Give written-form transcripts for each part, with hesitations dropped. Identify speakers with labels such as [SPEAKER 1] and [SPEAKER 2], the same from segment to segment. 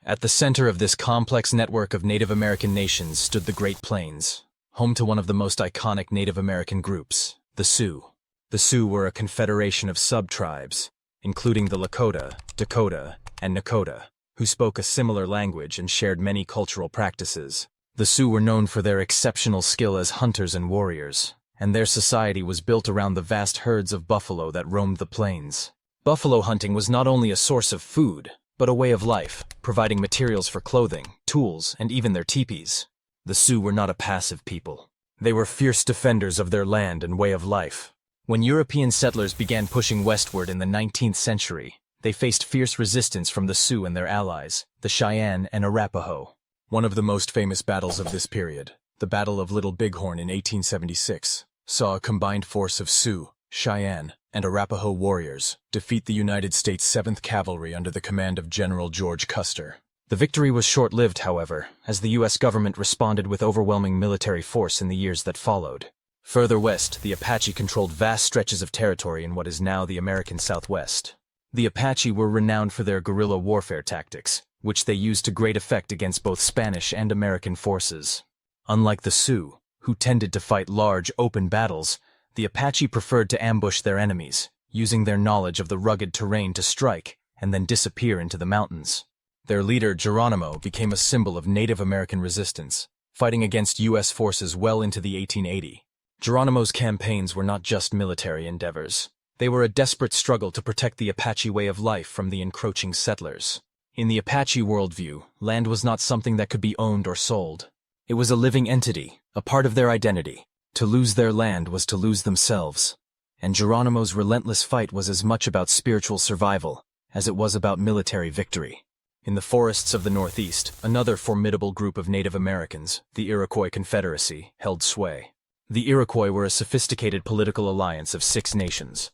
[SPEAKER 1] At the center of this complex network of Native American nations stood the Great Plains, home to one of the most iconic Native American groups, the Sioux. The Sioux were a confederation of sub-tribes, including the Lakota, Dakota, and Nakota, who spoke a similar language and shared many cultural practices. The Sioux were known for their exceptional skill as hunters and warriors, and their society was built around the vast herds of buffalo that roamed the plains. Buffalo hunting was not only a source of food, but a way of life, providing materials for clothing, tools, and even their teepees. The Sioux were not a passive people. They were fierce defenders of their land and way of life. When European settlers began pushing westward in the 19th century, they faced fierce resistance from the Sioux and their allies, the Cheyenne and Arapaho. One of the most famous battles of this period, the Battle of Little Bighorn in 1876, saw a combined force of Sioux, Cheyenne, and Arapaho warriors defeat the United States 7th Cavalry under the command of General George Custer. The victory was short-lived, however, as the U.S. government responded with overwhelming military force in the years that followed. Further west, the Apache controlled vast stretches of territory in what is now the American Southwest. The Apache were renowned for their guerrilla warfare tactics, which they used to great effect against both Spanish and American forces. Unlike the Sioux, who tended to fight large, open battles, the Apache preferred to ambush their enemies, using their knowledge of the rugged terrain to strike and then disappear into the mountains. Their leader, Geronimo, became a symbol of Native American resistance, fighting against U.S. forces well into the 1880s. Geronimo's campaigns were not just military endeavors. They were a desperate struggle to protect the Apache way of life from the encroaching settlers. In the Apache worldview, land was not something that could be owned or sold. It was a living entity, a part of their identity. To lose their land was to lose themselves. And Geronimo's relentless fight was as much about spiritual survival as it was about military victory. In the forests of the Northeast, another formidable group of Native Americans, the Iroquois Confederacy, held sway. The Iroquois were a sophisticated political alliance of 6 nations: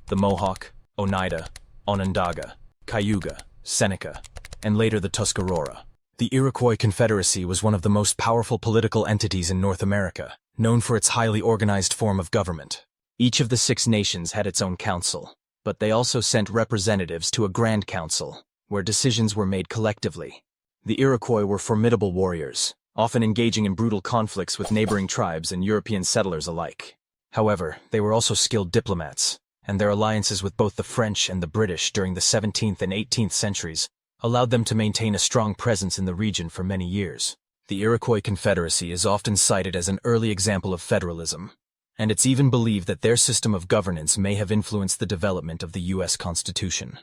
[SPEAKER 1] the Mohawk, Oneida, Onondaga, Cayuga, Seneca, and later the Tuscarora. The Iroquois Confederacy was one of the most powerful political entities in North America, known for its highly organized form of government. Each of the 6 nations had its own council, but they also sent representatives to a Grand Council, where decisions were made collectively. The Iroquois were formidable warriors, often engaging in brutal conflicts with neighboring tribes and European settlers alike. However, they were also skilled diplomats, and their alliances with both the French and the British during the 17th and 18th centuries allowed them to maintain a strong presence in the region for many years. The Iroquois Confederacy is often cited as an early example of federalism, and it's even believed that their system of governance may have influenced the development of the U.S. Constitution.